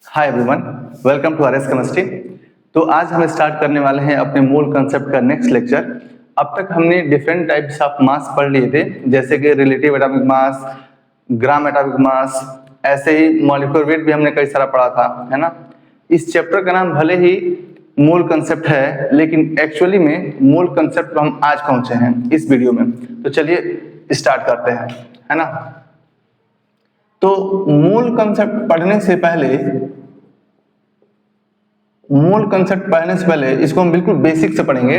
Hi everyone, welcome to RS chemistry. तो आज हम स्टार्ट करने वाले हैं अपने मूल कंसेप्ट का नेक्स्ट लेक्चर। अब तक हमने डिफरेंट टाइप्स ऑफ मास पढ़ लिए थे, जैसे कि relative atomic mass, gram atomic mass, ऐसे ही मॉलिक्यूलर वेट भी हमने कई सारा पढ़ा था, है ना। इस चैप्टर का नाम भले ही मूल कंसेप्ट है, लेकिन एक्चुअली में मूल कंसेप्ट हम आज पहुंचे हैं इस वीडियो में। तो चलिए स्टार्ट करते हैं, है ना। तो मूल कंसेप्ट पढ़ने से पहले इसको हम बिल्कुल बेसिक से पढ़ेंगे।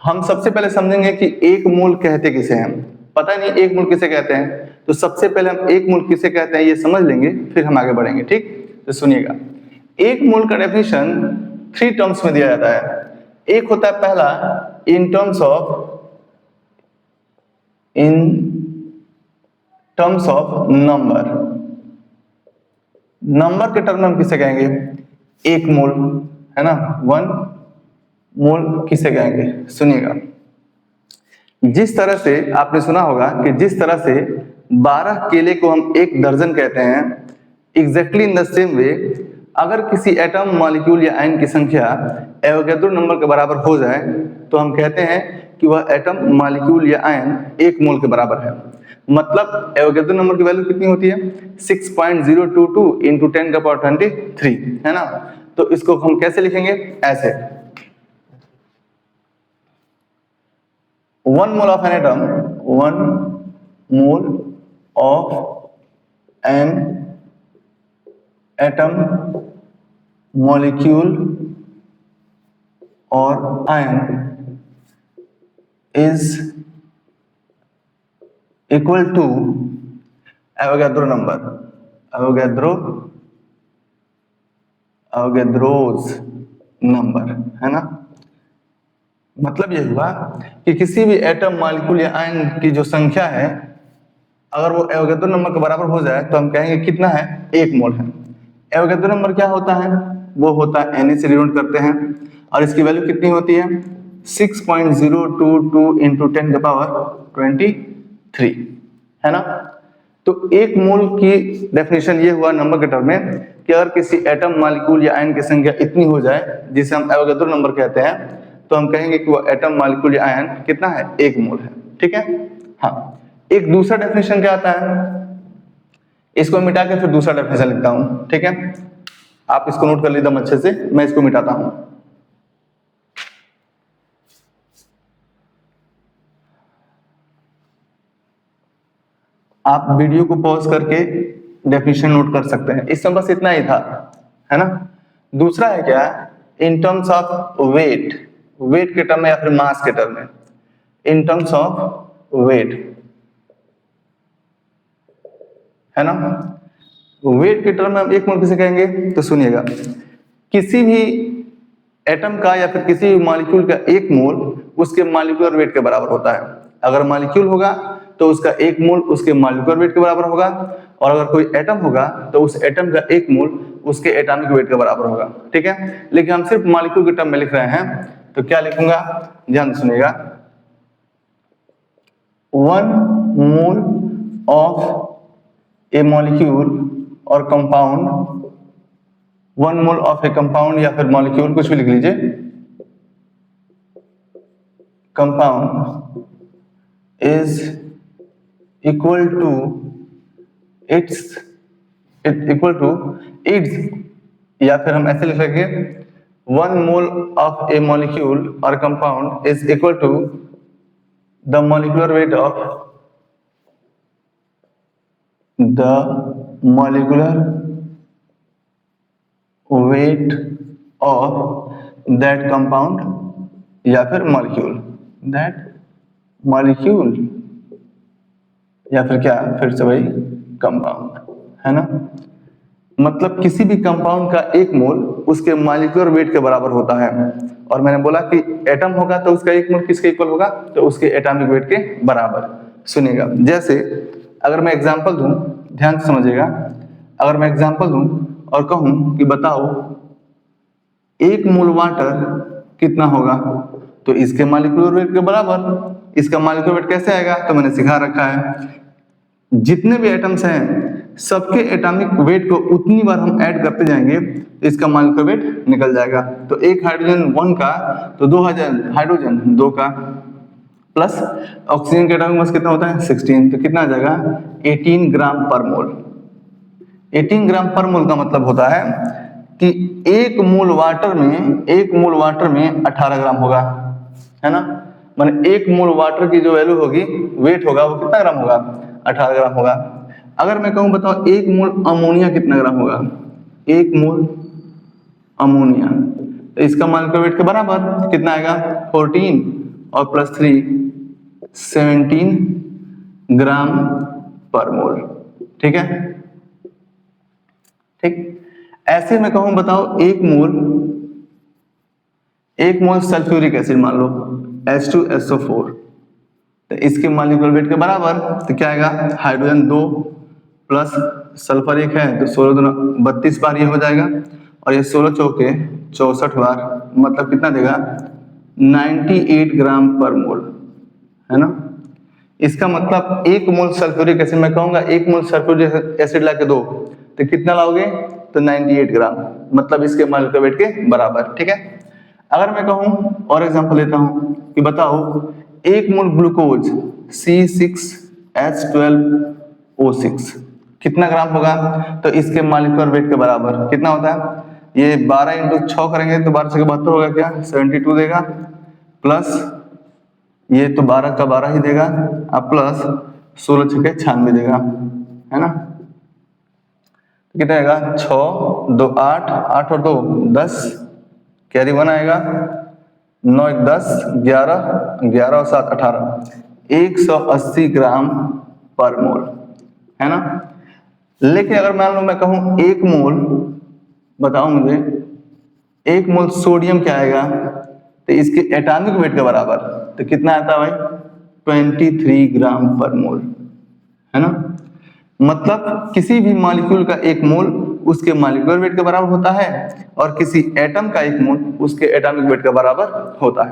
हम सबसे पहले समझेंगे कि एक मूल कहते किसे हैं। पता नहीं एक मूल किसे कहते हैं, तो सबसे पहले हम एक मूल किसे कहते हैं ये समझ लेंगे, फिर हम आगे बढ़ेंगे। ठीक, तो सुनिएगा। एक मूल का डेफिनेशन 3 टर्म्स में दिया जाता है। एक होता है पहला इन टर्म्स ऑफ नंबर के टर्म में हम किसे कहेंगे? एक मोल, है ना। 1 मोल किसे कहेंगे? सुनिएगा। जिस तरह से आपने सुना होगा कि जिस तरह से 12 केले को हम 1 दर्जन कहते हैं, exactly in the same way अगर किसी एटम, मॉलिक्यूल या आयन की संख्या एवोगैड्रो नंबर के बराबर हो जाए तो हम कहते हैं कि वह एटम, मॉलिक्यूल या आयन 1 मोल के बराबर है। मतलब एवोगैड्रो नंबर की वैल्यू कितनी होती है? 6.022 इंटू 10 का पावर 23, है ना। तो इसको हम कैसे लिखेंगे? ऐसे 1 mole of an atom, 1 mole of an atom, molecule और ion is equal to Avogadro number, Avogadro's number, है ना। मतलब ये हुआ कि किसी भी एटम, मॉलिक्यूल या आयन की जो संख्या है, अगर वो एवोगैड्रो नंबर के बराबर हो जाए तो हम कहेंगे कितना है? 1 मोल है। एवोगैड्रो नंबर क्या होता है? वो होता है Na से डिनोट करते हैं, और इसकी वैल्यू कितनी होती है? 6.022 इंटू 10 का पावर 23, है ना। तो 1 मोल की डेफिनेशन ये हुआ नंबर के टर्म में कि अगर किसी एटम, मॉलिक्यूल या आयन की संख्या इतनी हो जाए जिसे हम एवोगैड्रो नंबर कहते हैं, तो हम कहेंगे कि वो एटम, मॉलिक्यूल या आयन कितना है? 1 मोल है। ठीक है। हाँ, एक दूसरा डेफिनेशन क्या आता है, इसको मिटा के फिर दूसरा डेफिनेशन लिखता हूं। ठीक है, आप इसको नोट कर लीजिए अच्छे से, मैं इसको मिटाता हूं। आप वीडियो को पॉज करके डेफिनेशन नोट कर सकते हैं। इसमें बस इतना ही था, है ना। दूसरा है क्या? इन टर्म्स ऑफ वेट के टर्म में या फिर मास के टर्म में, इन टर्म्स ऑफ वेट, है ना। वेट के टर्म में हम 1 मोल किसे कहेंगे? तो सुनिएगा, किसी भी एटम का या फिर किसी भी मॉलिक्यूल का 1 मोल उसके मॉलिक्यूलर वेट के बराबर होता है। अगर मॉलिक्यूल होगा तो उसका 1 मोल उसके मॉलिक्यूलर वेट के बराबर होगा, और अगर कोई एटम होगा तो उस एटम का 1 मोल उसके एटॉमिक वेट के बराबर होगा। ठीक है, लेकिन हम सिर्फ मॉलिक्यूल के टर्म में लिख रहे हैं, तो क्या लिखूंगा? ध्यान से सुनिएगा। 1 मोल ऑफ ए मॉलिक्यूल और कंपाउंड, 1 मोल ऑफ ए कंपाउंड या फिर मॉलिक्यूल, कुछ भी लिख लीजिए, compound is equal to its या फिर हम ऐसे लिख लेंगे 1 मोल ऑफ ए मॉलिक्यूल और compound is equal to the molecular weight of that compound या फिर मॉलिक्यूल या फिर क्या, फिर से वही कंपाउंड, है ना। मतलब किसी भी कंपाउंड का 1 मोल उसके मॉलिक्यूलर वेट के बराबर होता है। और मैंने बोला कि एटम होगा तो उसका 1 मोल किसके इक्वल होगा? तो उसके एटॉमिक वेट के बराबर। सुनिएगा, जैसे अगर मैं एग्जांपल दूं, ध्यान से समझिएगा। अगर मैं एग्जांपल दूं और कहूं कि बताओ 1 मोल वाटर कितना होगा, तो इसके मॉलिक्यूलर वेट के बराबर। इसका मॉलिक्यूलर वेट कैसे आएगा? तो मैंने सिखा रखा है, जितने भी एटम्स हैं सबके एटॉमिक वेट को उतनी बार हम ऐड करते जाएंगे तो इसका मॉलिक्यूलर वेट निकल जाएगा। तो एक हाइड्रोजन 1 का तो 2 हाइड्रोजन 2 का प्लस ऑक्सीजन का एटॉमिक मास कितना होता है 16, तो कितना आ जाएगा 18 ग्राम पर मोल। 18 ग्राम पर मोल का मतलब होता है कि एक मोल वाटर में 18 ग्राम होगा, है ना। माने एक मोल वाटर की जो वैल्यू होगी, वेट होगा, वो कितना ग्राम होगा 18 ग्राम होगा। अगर मैं कहूं बताओ एक मोल अमोनिया कितना ग्राम होगा, एक मोल अमोनिया, तो इसका मॉलिक्यूलर वेट के बराबर कितना आएगा 14 और प्लस 3 17 ग्राम पर मोल। ठीक है, ठीक। ऐसे मैं कहूं बताओ एक मोल सल्फ्यूरिक एसिड मान लो H2SO4, तो इसके मॉलिक्यूलर वेट के बराबर तो क्या आएगा हाइड्रोजन 2 प्लस सल्फर 1 है तो 16 32 बार ये हो जाएगा, और ये 16 चौके 64 बार, मतलब कितना देगा 98 ग्राम पर मोल, है ना। इसका मतलब एक मोल सल्फ्यूरिक एसिड मैं कहूंगा एक मोल सल्फ्यूरिक एसिड ला के दो तो कितना लाओगे तो 98 ग्राम, मतलब इसके मॉलिक्यूलर वेट के बराबर। ठीक है, अगर मैं कहूं और एग्जांपल लेता हूं कि बताओ एक मोल ग्लूकोज C6H12O6 कितना ग्राम होगा, तो इसके मॉलिक्यूलर वेट के बराबर कितना होता है, ये 12 × 6 करेंगे तो 12 से 72 होगा, क्या 72 देगा, प्लस ये तो 12 का 12 ही देगा, अब प्लस 16 छके 96 देगा, है ना। तो कितना आएगा 6 2 8 8 और 2 10 कैरी 1 आएगा, 9 1 10 11 11 और 7 18 180 ग्राम पर मोल, है ना। लेकिन अगर मान लो मैं कहूं एक मोल, बताओ मुझे एक मोल सोडियम क्या आएगा, तो इसके एटॉमिक वेट के बराबर तो कितना आता है भाई 23 ग्राम पर मोल, है ना। मतलब किसी भी मॉलिक्यूल का एक मोल उसके मॉलिक्यूलर वेट के बराबर होता है और किसी एटम का एक मोल उसके एटॉमिक वेट के बराबर होता है।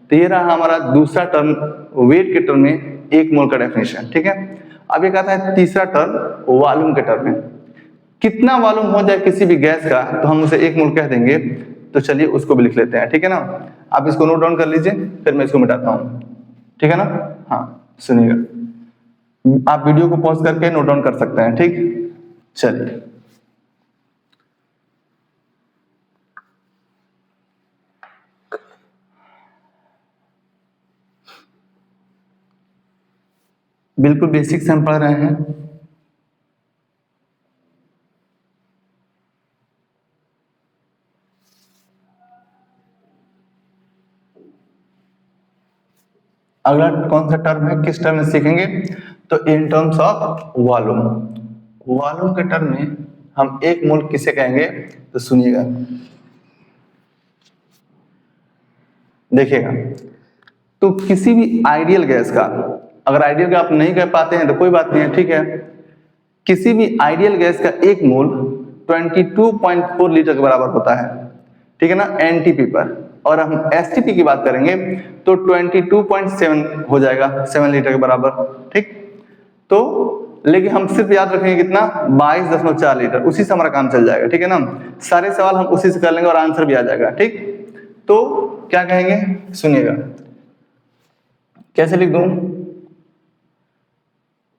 तो ये रहा हमारा दूसरा टर्म वेट के टर्म में एक मोल का डेफिनेशन। ठीक है, अब एक आता है तीसरा टर्म वॉल्यूम के टर्म में। कितना वॉल्यूम हो जाए किसी भी गैस का तो हम उसे एक मोल कह देंगे, तो चलिए उसको भी लिख लेते हैं। ठीक है ना, आप इसको नोट डाउन कर लीजिए, फिर मैं इसको मिटाता हूं। ठीक है ना, हाँ सुनिएगा, आप वीडियो को पॉज करके नोट डाउन कर सकते हैं। ठीक, चलिए बिल्कुल बेसिक से हम पढ़ रहे हैं। अगला कौन सा टर्म है, किस टर्म में सीखेंगे, तो in terms of volume. Volume के टर्म में हम एक मोल किसे कहेंगे, तो सुनिएगा देखिएगा। तो किसी भी आइडियल गैस का, अगर आइडियल का आप नहीं कह पाते हैं तो कोई बात नहीं है, ठीक है। किसी भी आइडियल गैस का एक मोल 22.4 लीटर के बराबर होता है, ठीक है ना, एनटीपी पर। और हम एसटीपी की बात करेंगे तो 22.7 हो जाएगा, 7 लीटर के बराबर। ठीक, तो लेकिन हम सिर्फ याद रखेंगे कितना 22.4 लीटर, उसी से हमारा काम चल जाएगा। ठीक है ना, सारे सवाल हम उसी से कर लेंगे और आंसर भी आ जाएगा। ठीक, तो क्या कहेंगे सुनिएगा, कैसे लिख दूं,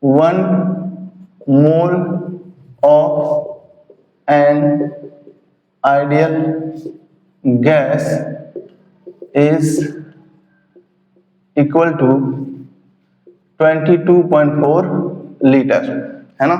1 mole of an ideal gas is equal to 22.4 litre, है ना।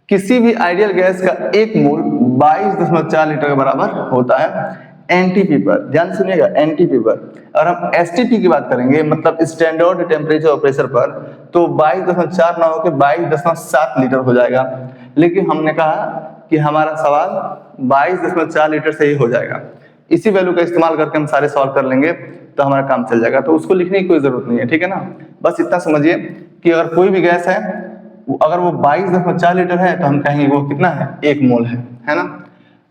किसी भी आइडियल गैस का एक मोल 22.4 लीटर के बराबर होता है एनटीपी पर। ध्यान सुनिएगा, एनटीपी पर। और हम एसटीपी की बात करेंगे, मतलब स्टैंडर्ड टेम्परेचर और प्रेशर पर, तो 22.4 ना होकर 22.7 लीटर हो जाएगा। लेकिन हमने कहा कि हमारा सवाल 22.4 लीटर से ही हो जाएगा, इसी वैल्यू का इस्तेमाल करके हम सारे सॉल्व कर लेंगे तो हमारा काम चल जाएगा। तो उसको लिखने की कोई जरूरत नहीं है, ठीक है ना। बस इतना समझिए कि अगर कोई भी गैस है, अगर वो 22.4 लीटर है तो हम कहेंगे वो कितना है, 1 मोल है ना।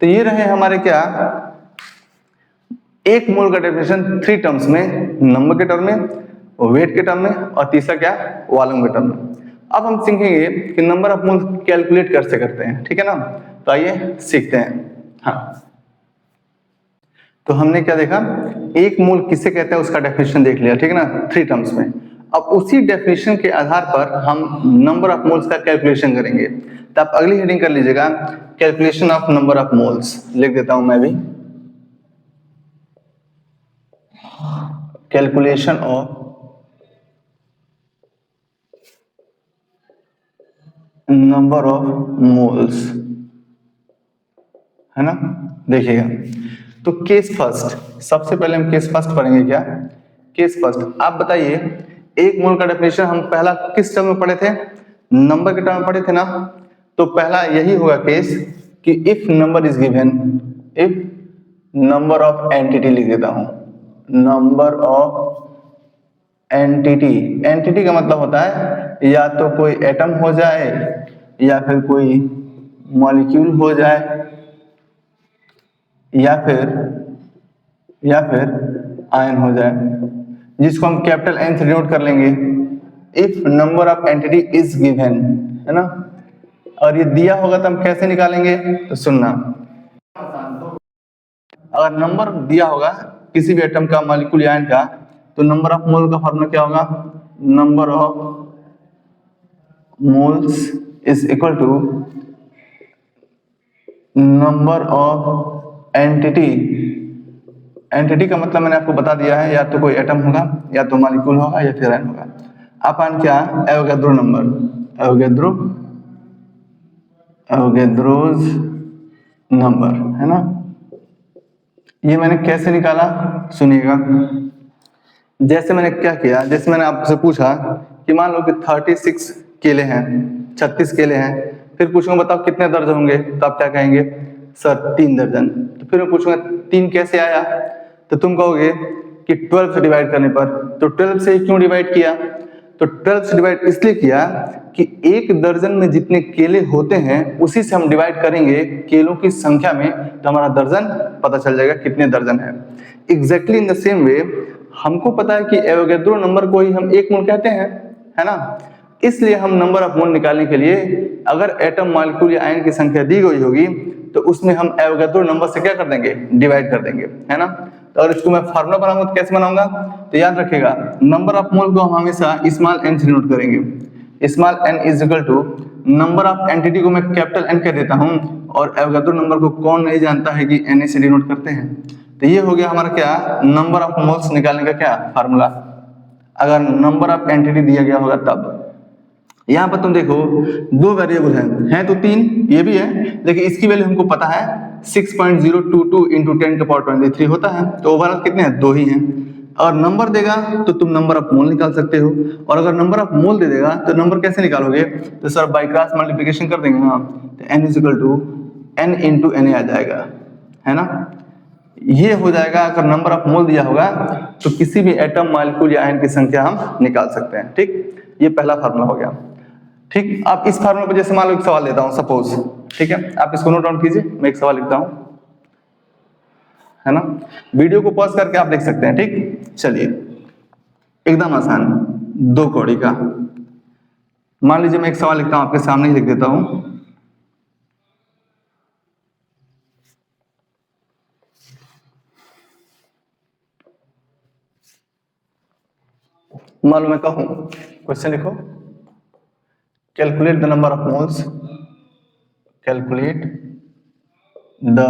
तो ये रहे हमारे क्या, एक मोल का डेफिनेशन 3 टर्म्स में, नंबर के टर्म में, वेट के टर्म में, और तीसरा क्या, वॉल्यूम के टर्म में। अब हम सीखेंगे कि नंबर ऑफ मोल्स कैलकुलेट कैसे करते हैं, ठीक है ना। तो आइए सीखते हैं। हाँ, तो हमने क्या देखा, एक मोल किसे कहते हैं उसका डेफिनेशन देख लिया, ठीक है ना, 3 टर्म्स में। अब उसी डेफिनेशन के आधार पर हम नंबर ऑफ मोल्स का कैलकुलेशन करेंगे। तो आप अगली हेडिंग कर लीजिएगा, calculation of number of moles. लिख देता हूं मैं भी, calculation of number of moles, है ना। देखिएगा, तो केस फर्स्ट, सबसे पहले हम केस फर्स्ट पढ़ेंगे। क्या केस फर्स्ट, आप बताइए, एक मोल का डेफिनेशन हम पहला किस टर्म में पढ़े थे, नंबर के टर्म में पढ़े थे ना। तो पहला यही होगा केस कि if number is given, if number of entity, लिख देता हूं नंबर ऑफ एंटिटी। एंटिटी का मतलब होता है या तो कोई एटम हो जाए या फिर कोई मॉलिक्यूल हो जाए या फिर आयन हो जाए, जिसको हम कैपिटल एन से डिनोट कर लेंगे। If number of entity is given, है ना। और ये दिया होगा तो हम कैसे निकालेंगे, तो सुनना, अगर नंबर दिया होगा किसी भी एटम का, मॉलिक्यूल या आयन का, तो नंबर ऑफ मोल का फॉर्मूला क्या होगा, number of moles is equal to number of entity. Entity का मतलब मैंने आपको बता दिया है, या तो कोई एटम होगा या तो मॉलिक्यूल होगा या फिर आयन होगा, अपन क्या, एवोगैड्रो नंबर, एवोगैड्रोज नंबर, है ना। ये मैंने कैसे निकाला, सुनिएगा। जैसे मैंने क्या किया, जैसे मैंने आपसे पूछा कि मान लो कि 36 केले हैं, 36 केले हैं, फिर पूछूंगा बताओ कितने दर्जन होंगे, तो आप क्या कहेंगे, सर 3 दर्जन। तो फिर मैं पूछूंगा 3 कैसे आया, तो तुम कहोगे कि 12 से डिवाइड करने पर। तो 12 से क्यों डिवाइड किया, तो 12 से डिवाइड इसलिए किया कि एक दर्जन में जितने केले होते हैं उसी से हम डिवाइड करेंगे केलों की संख्या में, तो हमारा दर्जन पता चल जाएगा कितने दर्जन है। Exactly in the same way हमको पता है कि एवोगैड्रो नंबर को ही हम एक मोल कहते हैं, है ना। इसलिए हम नंबर ऑफ मोल निकालने के लिए अगर एटम, मॉलिक्यूल या आयन की संख्या दी गई होगी तो उसमें हम एवोगैड्रो नंबर से क्या कर देंगे, डिवाइड कर देंगे, है ना। तो अगर इसको मैं फार्मूला बनाऊंगा तो कैसे बनाऊंगा, तो याद रखिएगा, नंबर ऑफ मोल को हम हमेशा स्मॉल एन से डिनोट करेंगे। Small n is equal to number of entity को मैं कैपिटल एन कह देता हूं, और एवोगैड्रो नंबर को कौन नहीं जानता है कि एन से डिनोट करते हैं। तो ये हो गया हमारा क्या, नंबर ऑफ मोल्स निकालने का क्या फार्मूला, अगर नंबर ऑफ एंटिटी दिया गया होगा तब। यहां पर तुम देखो 2 वेरिएबल हैं तो 3, ये भी है, लेकिन इसकी वैल्यू हमको पता है 6.022 इंटू 10 के पावर 23 होता है, तो ओवरऑल कितने हैं, 2 ही हैं। और नंबर देगा तो तुम नंबर ऑफ मोल निकाल सकते हो, और अगर नंबर ऑफ मोल दे देगा तो नंबर कैसे निकालोगे, तो सर बाई क्रॉस मल्टीप्लिकेशन कर देंगे ना, तो n is equal to n into Na आ जाएगा, है ना। ये हो जाएगा, अगर नंबर ऑफ मोल दिया होगा तो किसी भी एटम, मॉलिक्यूल या आयन की संख्या हम निकाल सकते हैं, ठीक। ये पहला फार्मूला हो गया, ठीक। आप इस फार्मूला पर जैसे मान लो एक सवाल लेता हूं सपोज, ठीक है, आप इसको नोट डाउन कीजिए, मैं एक सवाल लिखता हूं, है ना। वीडियो को पॉज करके आप लिख सकते हैं, ठीक। चलिए, एकदम आसान, 2 कौड़ी का, मान लीजिए मैं एक सवाल लिखता हूं, आपके सामने ही लिख देता हूं। मान लो मैं कहूं, क्वेश्चन लिखो, calculate the number of moles, calculate the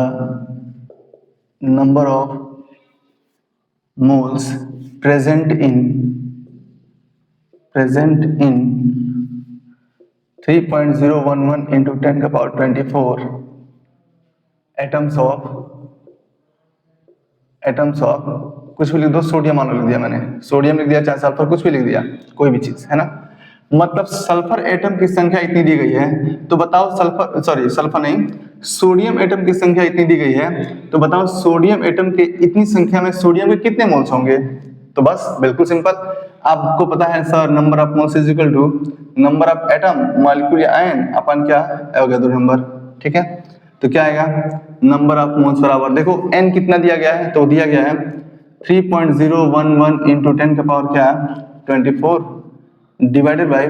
number of moles present in 3.011 into 10 का पावर 24 एटम्स ऑफ कुछ भी लिख दो, सोडियम मान लो लिख दिया मैंने, सोडियम लिख दिया, चाहे सल्फर, कुछ भी लिख दिया, कोई भी चीज, है ना। मतलब सल्फर एटम की संख्या इतनी दी गई है, तो बताओ सल्फर नहीं, सोडियम एटम की संख्या इतनी दी गई है, तो बताओ सोडियम एटम के इतनी संख्या में सोडियम के कितने मोल्स होंगे। तो बस बिल्कुल सिंपल, आपको पता है sir number of moles is equal to number of atom, molecule या आयन अपन क्या, एवोगैड्रो नंबर, ठीक है। तो क्या आएगा, नंबर ऑफ मोल्स बराबर, देखो n कितना दिया गया है, तो दिया गया है 3.011 इंटू 10 का पावर क्या है 24 डिवाइडेड बाय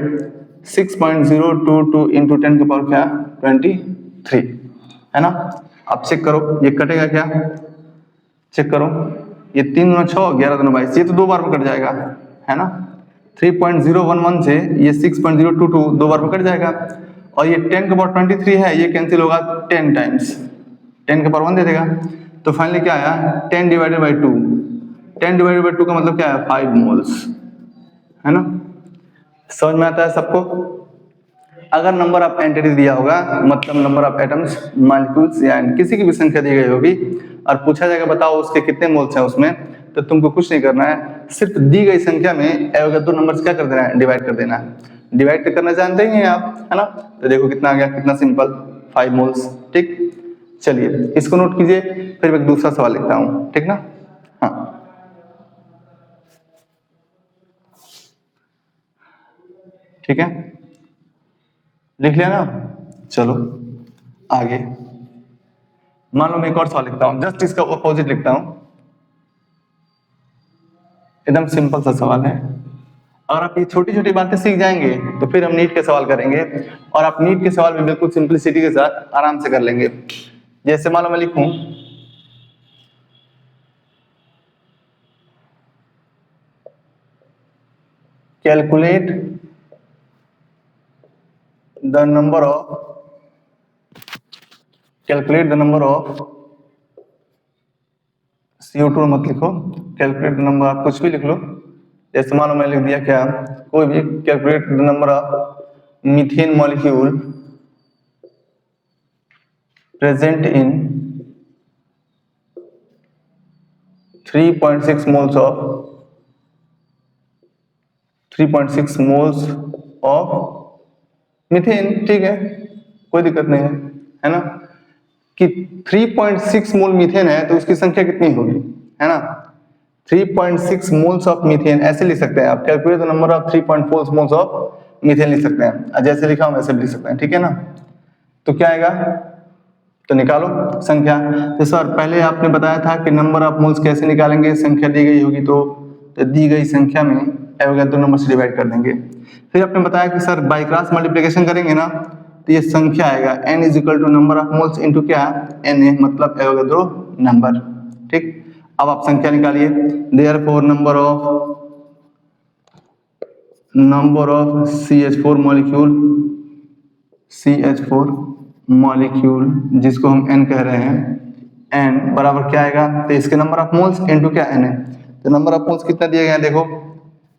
6.022 इंटू 10 के पावर क्या 23 है ना। अब चेक करो ये कटेगा क्या, चेक करो ये 3 दूना 6 11 दूना 22, ये तो 2 बार में कट जाएगा है ना। 3.011 से ये 6.022 2 बार में कट जाएगा और ये 10 के पावर 23 है, ये कैंसिल होगा 10 टाइम्स, 10 के पावर 1 दे देगा। तो फाइनली क्या आया 10 डिवाइडेड बाई 2, 10 डिवाइडेड बाई 2 का मतलब क्या है 5 मोल्स है ना। समझ में आता है सबको। अगर नंबर ऑफ एंटिटी दिया होगा मतलब नंबर ऑफ एटम्स मॉलिक्यूल्स या किसी की भी संख्या दी गई होगी और पूछा जाएगा बताओ उसके कितने मोल्स हैं उसमें, तो तुमको कुछ नहीं करना है, सिर्फ दी गई संख्या में एवोगाद्रो नंबर क्या कर देना है डिवाइड कर देना है। डिवाइड तो करना जानते ही हैं आप है ना। तो देखो कितना आ गया, कितना सिंपल 5 मोल्स। ठीक, चलिए इसको नोट कीजिए, फिर मैं एक दूसरा सवाल लिखता हूँ ठीक ना। हाँ ठीक है लिख लिया ना। चलो आगे मान लो मैं एक और सवाल लिखता हूं, जस्ट इसका अपोजिट लिखता हूं। एकदम सिंपल सा सवाल है, अगर आप ये छोटी छोटी बातें सीख जाएंगे तो फिर हम नीट के सवाल करेंगे और आप नीट के सवाल भी बिल्कुल सिंपलिसिटी के साथ आराम से कर लेंगे। जैसे मान लो मैं लिखूं calculate the number of CO2 मत लिखो, कैलकुलेट द नंबर आप कुछ भी लिख लो। जैसे मान लो मैं लिख दिया क्या, कोई भी calculate the number of methane molecule present in 3.6 moles of methane. ठीक है कोई दिक्कत नहीं है ना, कि 3.6 मोल मीथेन है तो उसकी संख्या कितनी होगी है ना। 3.6 मोल्स ऑफ मीथेन ऐसे लिख सकते हैं आप, calculate the number of 3.4 moles of methane लिख सकते हैं, जैसे लिखा हूं वैसे भी लिख सकते हैं ठीक है ना। तो क्या आएगा, तो निकालो संख्या। तो सर पहले आपने बताया था कि नंबर ऑफ मोल्स कैसे निकालेंगे, संख्या दी गई होगी तो दी गई संख्या में एवोगाद्रो नंबर से डिवाइड कर देंगे। फिर आपने बताया कि सर बाई क्रॉस मल्टीप्लिकेशन करेंगे ना तो ये संख्या आएगा n is equal to number of moles into क्या Na मतलब एवोगाद्रो नंबर। ठीक, अब आप संख्या निकालिए, therefore number of CH4 molecule जिसको हम n कह रहे हैं, n बराबर क्या आएगा, तो इसके नंबर ऑफ मोल्स इनटू क्या Na। तो नंबर ऑफ मोल्स कितना दिया गया देखो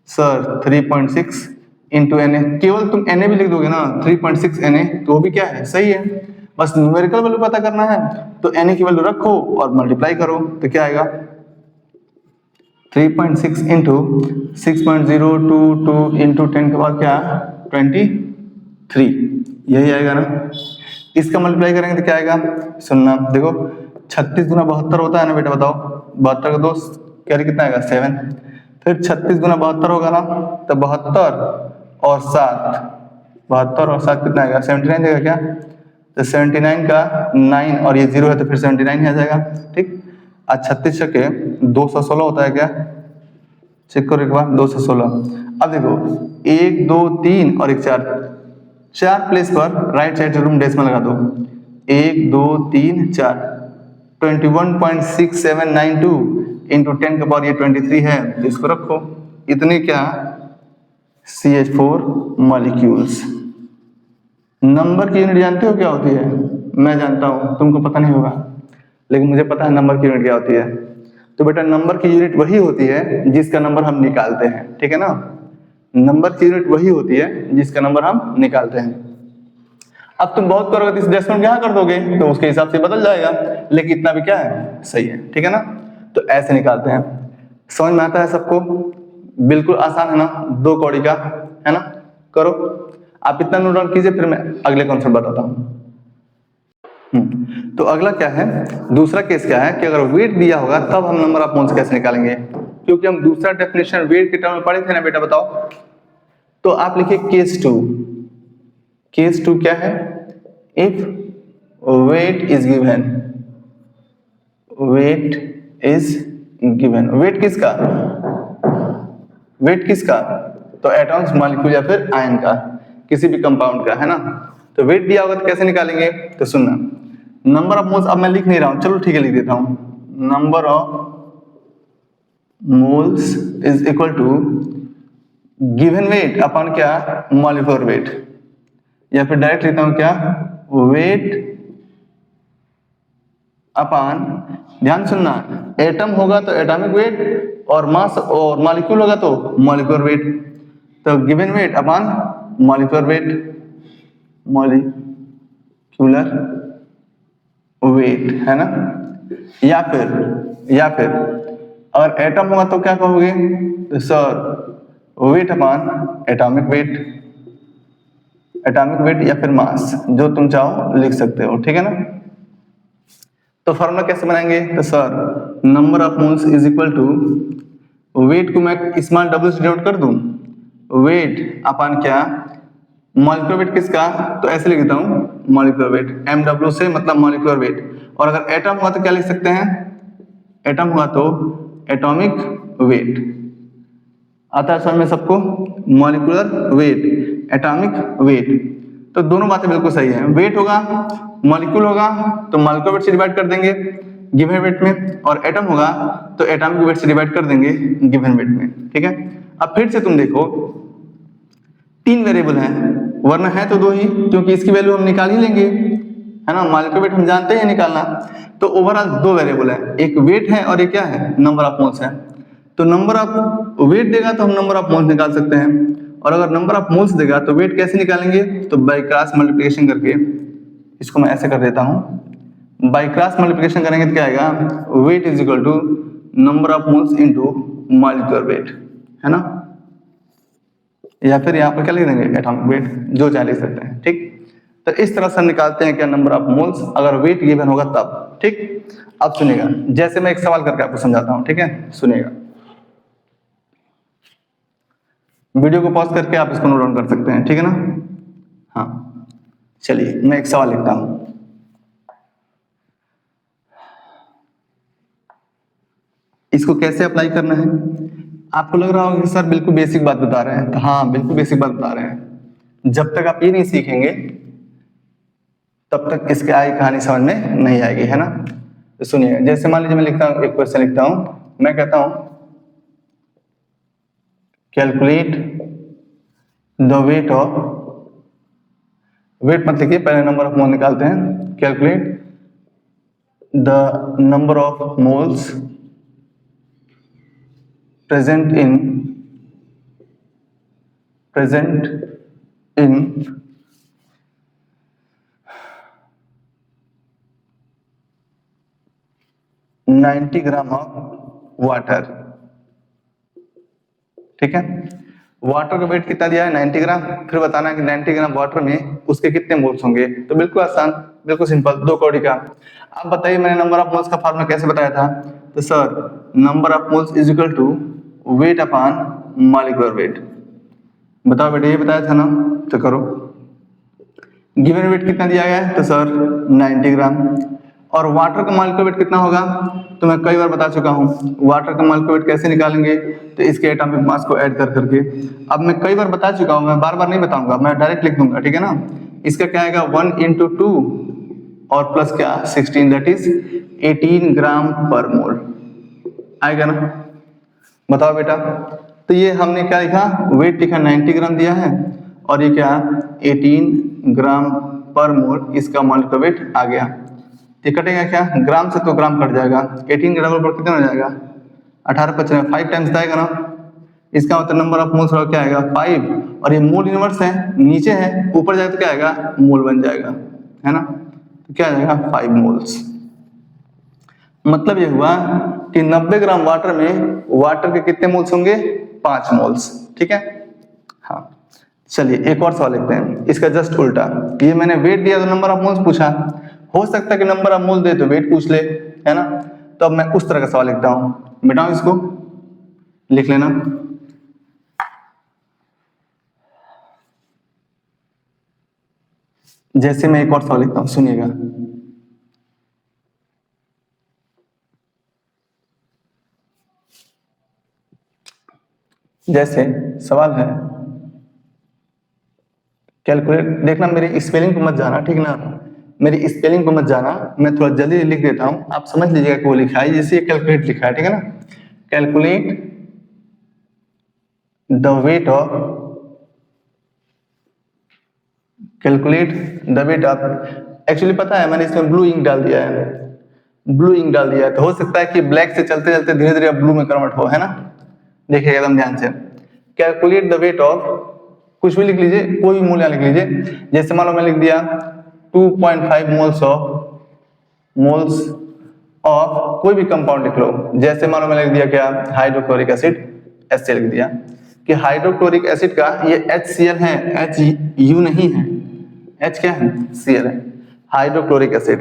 सर 3.6 इंटू Na, केवल तुम Na भी लिख दोगे ना 3.6 Na तो भी क्या है सही है, बस न्यूमेरिकल वैल्यू पता करना है तो Na की वैल्यू रखो और मल्टीप्लाई करो तो क्या आएगा 3.6 इंटू 6.022 इंटू 10 के बाद क्या 23, यही आएगा ना। इसका मल्टीप्लाई करेंगे तो क्या आएगा, सुनना देखो 36 गुना 72 होता है ना बेटा, बताओ 72 का 2 कैरी कितना आएगा 7, फिर 36 गुना 72 होगा ना तो 72 और 7 कितना आएगा 79 देगा क्या, तो 79 का 9 और ये 0 है तो फिर 79 ही आ जाएगा। ठीक, आज 36 के 216 होता है क्या, चेक करो एक बार 216। अब देखो 1 2 3 और 1 4 प्लेस पर राइट साइड रूम डेसिमल लगा दो, 1 2 3 4 21.6792 इंटू 10 के पावर ये 23 है तो इसको रखो। इतने क्या CH4 मॉलिक्यूल्स। नंबर की यूनिट जानते हो क्या होती है, मैं जानता हूं तुमको पता नहीं होगा लेकिन मुझे पता है नंबर की यूनिट क्या होती है। तो बेटा नंबर की यूनिट वही होती है जिसका नंबर हम निकालते हैं, ठीक है ना। नंबर की यूनिट वही होती है जिसका नंबर हम निकालते हैं। अब तुम बहुत करोगे तो इस डेसिमल क्या कर दोगे तो उसके हिसाब से बदल जाएगा, लेकिन इतना भी क्या है सही है, ठीक है ना। तो ऐसे निकालते हैं, समझ में आता है सबको, बिल्कुल आसान है ना, 2 कौड़ी का है ना। करो आप इतना नोट डाउन कीजिए फिर मैं अगले कॉन्सेप्ट बताता हूं। तो अगला क्या है, दूसरा केस क्या है कि अगर वेट दिया होगा तब हम नंबर ऑफ मोल्स कैसे निकालेंगे, क्योंकि हम दूसरा डेफिनेशन वेट के टर्म में पढ़े थे ना बेटा, बताओ। तो आप लिखिए केस 2। केस 2 क्या है, if weight is given, weight किसका, तो एटॉम्स मॉलिक्यूल या फिर आयन का। किसी भी कंपाउंड का, है ना। तो वेट दिया होगा तो कैसे निकालेंगे, तो सुनना, नंबर ऑफ मोल्स, अब मैं लिख नहीं रहा हूं, चलो ठीक है लिख देता हूं, number of moles is equal to given weight upon क्या, मॉलिक्यूलर वेट, या फिर डायरेक्ट लिखता हूं क्या, वेट अपॉन, ध्यान सुनना, एटम होगा तो एटॉमिक वेट, और मास और मॉलिक्यूल होगा तो मॉलिक्यूलर वेट, तो given weight upon molecular wait, molecular weight, है ना। या फिर अगर एटम होगा तो क्या कहोगे, तो sir weight upon atomic weight, atomic weight या फिर मास, जो तुम चाहो लिख सकते हो, ठीक है ना। तो फॉर्मूला कैसे बनाएंगे, तो sir number of moles is equal to, weight को मैं स्मॉल w से डिनोट कर दूं, वेट अपॉन क्या, मॉलिक्यूलर वेट किसका, तो ऐसे लिख देता हूं, मॉलिक्यूलर वेट, mw से मतलब मॉलिक्यूलर वेट, और अगर एटम हुआ तो क्या लिख सकते हैं, एटम हुआ तो एटॉमिक वेट, आता है समझ में सबको, मॉलिक्यूलर वेट, एटॉमिक वेट, तो दोनों बातें बिल्कुल सही है। वेट होगा, मॉलिक्यूल होगा तो मॉलिक्यूलर वेट से डिवाइड कर देंगे गिवन वेट में, और एटम होगा तो एटॉमिक वेट से डिवाइड कर देंगे गिवन वेट में, ठीक है। अब फिर से तुम देखो, 3 वेरिएबल हैं, वरना है तो 2 ही, क्योंकि इसकी वैल्यू हम निकाल ही लेंगे, है ना, मॉलिक्यूलर वेट हम जानते हैं निकालना, तो ओवरऑल 2 वेरिएबल है, एक वेट है और एक क्या है, नंबर ऑफ मोल्स है। तो नंबर ऑफ वेट देगा तो हम नंबर ऑफ मोल्स निकाल सकते हैं, और अगर नंबर ऑफ मोल्स देगा तो वेट कैसे निकालेंगे, तो बाई क्रॉस मल्टीप्लिकेशन करके, इसको मैं ऐसे कर देता हूं, बाई क्रॉस मल्टीप्लिकेशन करेंगे तो क्या आएगा, weight is equal to number of moles into molecular weight, है ना, या फिर यहाँ पर क्या लिख देंगे, एटॉमिक वेट, जो चाहे लिख सकते हैं, ठीक। तो इस तरह से हम निकालते हैं क्या, नंबर ऑफ मोल्स, अगर वेट गिवन होगा तब, ठीक। अब सुनिएगा, जैसे मैं एक सवाल करके आपको समझाता हूं, ठीक है, सुनिएगा, वीडियो को पॉज करके आप इसको नोट डाउन कर सकते हैं, ठीक है ना। हाँ चलिए मैं एक सवाल लिखता हूं, इसको कैसे अप्लाई करना है। आपको लग रहा होगा कि सर बिल्कुल बेसिक बात बता रहे हैं, तो हाँ बिल्कुल बेसिक बात बता रहे हैं, जब तक आप ये नहीं सीखेंगे तब तक इसके आगे कहानी समझ में नहीं आएगी, है ना। तो सुनिए, जैसे मान लीजिए मैं लिखता हूं, एक क्वेश्चन लिखता हूं, मैं कहता हूं calculate the weight of, weight मत लिखिए, पहले नंबर ऑफ मोल निकालते हैं, calculate the number of moles present in 90 gram of water, ठीक है। वाटर का वेट कितना दिया है, 90 ग्राम, फिर बताना है कि 90 ग्राम वाटर में उसके कितने मोल्स होंगे, तो बिल्कुल आसान, बिल्कुल सिंपल, 2 कौड़ी का। आप बताइए मैंने नंबर ऑफ मोल्स का फार्मूला कैसे बताया था, तो sir number of moles is equal to weight upon molecular weight, बताओ बेटा, ये बताया था ना, तो करो। गिवन वेट कितना दिया गया है, तो सर 90 ग्राम, और वाटर का मॉलिक्यूलर वेट कितना होगा, तो मैं कई बार बता चुका हूं, वाटर का मॉलिक्यूलर वेट कैसे निकालेंगे, तो इसके एटॉमिक मास को ऐड कर करके, अब मैं कई बार बता चुका हूं, मैं बार बार नहीं बताऊंगा, मैं डायरेक्ट लिख दूंगा, ठीक है ना। इसका क्या आएगा, 1 into 2 और प्लस क्या 16, दैट इज 18 ग्राम पर मोल आएगा ना, बताओ बेटा। तो ये हमने क्या लिखा, वेट लिखा 90 ग्राम दिया है, और ये क्या 18 ग्राम पर मोल इसका मॉलिक्यूलर वेट आ गया। ये कटेगा क्या, ग्राम से तो ग्राम कट जाएगा, 18 ग्राम पर कितना हो जाएगा, 18×5 5 टाइम्स आएगा ना, इसका मतलब नंबर ऑफ मोल्स क्या आएगा 5, और ये मोल इनवर्स है, नीचे है, ऊपर जाए तो क्या आएगा, मोल बन जाएगा, है ना, तो क्या आ जाएगा 5 मोल्स। मतलब ये हुआ कि 90 ग्राम वाटर में वाटर के कितने मोल्स होंगे, 5 मोल्स, ठीक है। हाँ चलिए एक और सवाल लिखते हैं, इसका जस्ट उल्टा, ये मैंने वेट दिया तो नंबर ऑफ मोल्स पूछा, हो सकता है कि नंबर ऑफ मोल दे तो वेट पूछ ले, है ना। तो अब मैं उस तरह का सवाल लिखता हूं, मिटाओ इसको, लिख लेना, जैसे मैं एक और सवाल लिखता हूं, सुनिएगा, जैसे सवाल है कैलकुलेट, देखना मेरी स्पेलिंग को मत जाना, ठीक ना, मेरी स्पेलिंग को मत जाना, मैं थोड़ा जल्दी लिख देता हूं, आप समझ लीजिएगा कि वो लिखा है, जैसे कैलकुलेट लिखा है, ठीक है ना। Calculate the weight of, calculate the weight of, actually पता है मैंने इसमें ब्लू इंक डाल दिया है, ब्लू इंक डाल दिया है, तो हो सकता है कि ब्लैक से चलते चलते धीरे धीरे ब्लू में कन्वर्ट हो, है ना। देखिए एकदम ध्यान से, कैलकुलेट द वेट ऑफ, कुछ भी लिख लीजिए, कोई भी मूल्य लिख लीजिए, जैसे मान लो मैं लिख दिया 2.5 मोल्स ऑफ कोई भी कंपाउंड लिख लो, जैसे मान लो मैं लिख दिया क्या, हाइड्रोक्लोरिक एसिड, HCl लिख दिया कि हाइड्रोक्लोरिक एसिड का ये HCl है, HU नहीं है, H क्या है, Cl है, hydrochloric acid.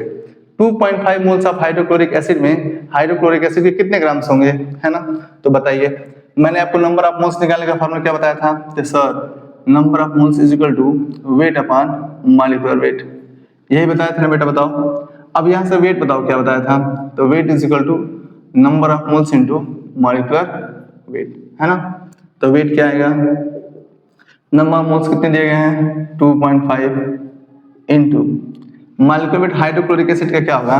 2.5 moles of hydrochloric acid में हाइड्रोक्लोरिक एसिड के कितने ग्राम्स होंगे, है ना, तो बताइए। मैंने आपको नंबर ऑफ मोल्स निकालने का फॉर्मूला क्या बताया था, तो sir number of moles is equal to weight upon molecular weight, यही बताया था ना बेटा, बताओ। अब यहाँ से वेट बताओ क्या बताया था, तो weight is equal to number of moles into molecular weight, है ना। तो वेट क्या आएगा, नंबर ऑफ मोल्स कितने दिए गए हैं 2.5 into molecular wait hydrochloric acid का क्या होगा,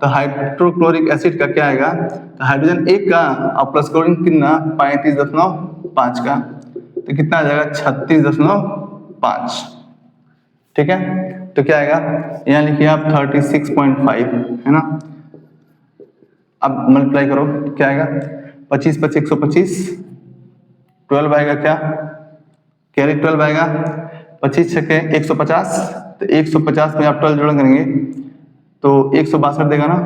तो हाइड्रोक्लोरिक एसिड का क्या आएगा, तो हाइड्रोजन 1 का और प्लस क्लोरीन कितना 35.5 का, तो कितना आ जाएगा 36.5, ठीक है। तो क्या आएगा, यहाँ लिखिए आप 36.5, है ना। अब मल्टीप्लाई करो, क्या आएगा 25 25 125, 12 आएगा, क्या कैरी 12 आएगा, 25 छक्के 150, तो 150 में आप 12 जोड़ करेंगे तो 162 देगा ना,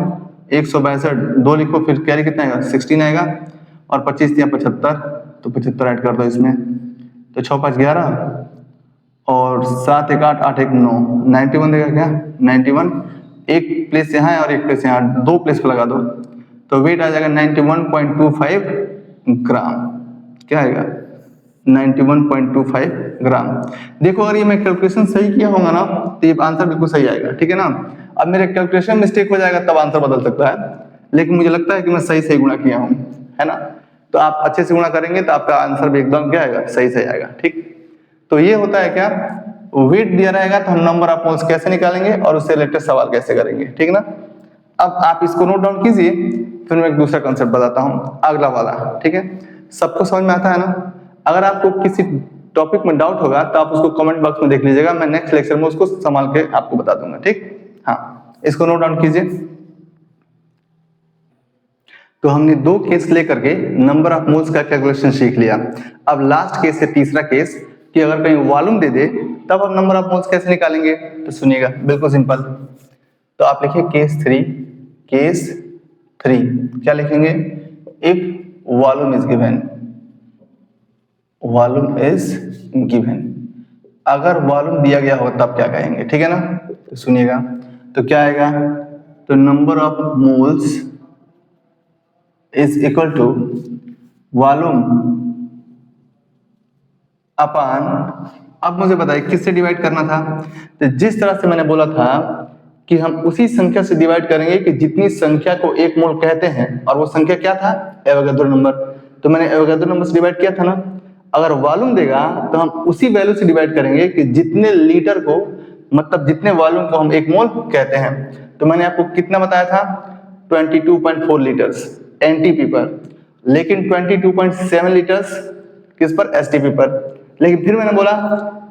162 2 लिखो, फिर कैरी कितना आएगा 16 आएगा, और 25 दिया 75, तो 75 ऐड कर दो इसमें, तो 6 5 11 और 7 1 8 8 1 9, 91 देगा क्या, 91, एक प्लेस यहाँ है और एक प्लेस यहाँ, 2 प्लेस पे लगा दो, तो वेट आ जाएगा 91.25 ग्राम, क्या आएगा 91.25 ग्राम। देखो अगर ये मैं कैलकुलेशन सही किया होगा ना, तो ये आंसर बिल्कुल सही आएगा, ठीक है ना। अब मेरे कैलकुलेशन मिस्टेक हो जाएगा तब आंसर बदल सकता है, लेकिन मुझे लगता है कि मैं सही गुणा किया हूँ, है ना। तो आप अच्छे से गुणा करेंगे तो आपका आंसर भी एकदम क्या आएगा, सही आएगा, ठीक। तो ये होता है क्या, वेट दिया रहेगा तो हम नंबर ऑफ मोल्स कैसे निकालेंगे और उससे रिलेटेड सवाल कैसे करेंगे, ठीक ना। अब आप इसको नोट डाउन कीजिए, फिर मैं एक दूसरा कंसेप्ट बताता हूँ, अगला वाला, ठीक है। सबको समझ में आता है ना। अगर आपको किसी टॉपिक में डाउट होगा तो आप उसको कमेंट बॉक्स में देख लीजिएगा, मैं नेक्स्ट लेक्चर में उसको संभाल के आपको बता दूंगा, ठीक। हाँ, इसको नोट डाउन कीजिए। तो हमने 2 केस लेकर के नंबर ऑफ मोल्स का कैलकुलेशन सीख लिया। अब लास्ट केस है तीसरा केस, कि अगर कहीं वॉल्यूम दे दे तब हम नंबर ऑफ मोल्स कैसे निकालेंगे, तो सुनिएगा बिल्कुल सिंपल। तो आप लिखिए केस 3 क्या लिखेंगे, if volume is given, volume is given, अगर वॉल्यूम दिया गया हो तब क्या कहेंगे, ठीक है ना। तो सुनिएगा, तो क्या आएगा, तो number of moles is equal to volume upon, अब मुझे बताइए किससे डिवाइड करना था, तो जिस तरह से मैंने बोला था कि हम उसी संख्या से डिवाइड करेंगे कि जितनी संख्या को 1 मोल कहते हैं, और वो संख्या क्या था, एवोगाड्रो नंबर, तो मैंने एवोगाड्रो नंबर से डिवाइड किया था ना। अगर वॉल्यूम देगा तो हम उसी वैल्यू से डिवाइड करेंगे कि जितने लीटर को, मतलब जितने वॉल्यूम को हम 1 मोल कहते हैं। तो मैंने आपको कितना बताया था, 22.4 लीटर्स एनटीपी पर, लेकिन 22.7 लीटर्स किस पर, एसटीपी पर। लेकिन फिर मैंने बोला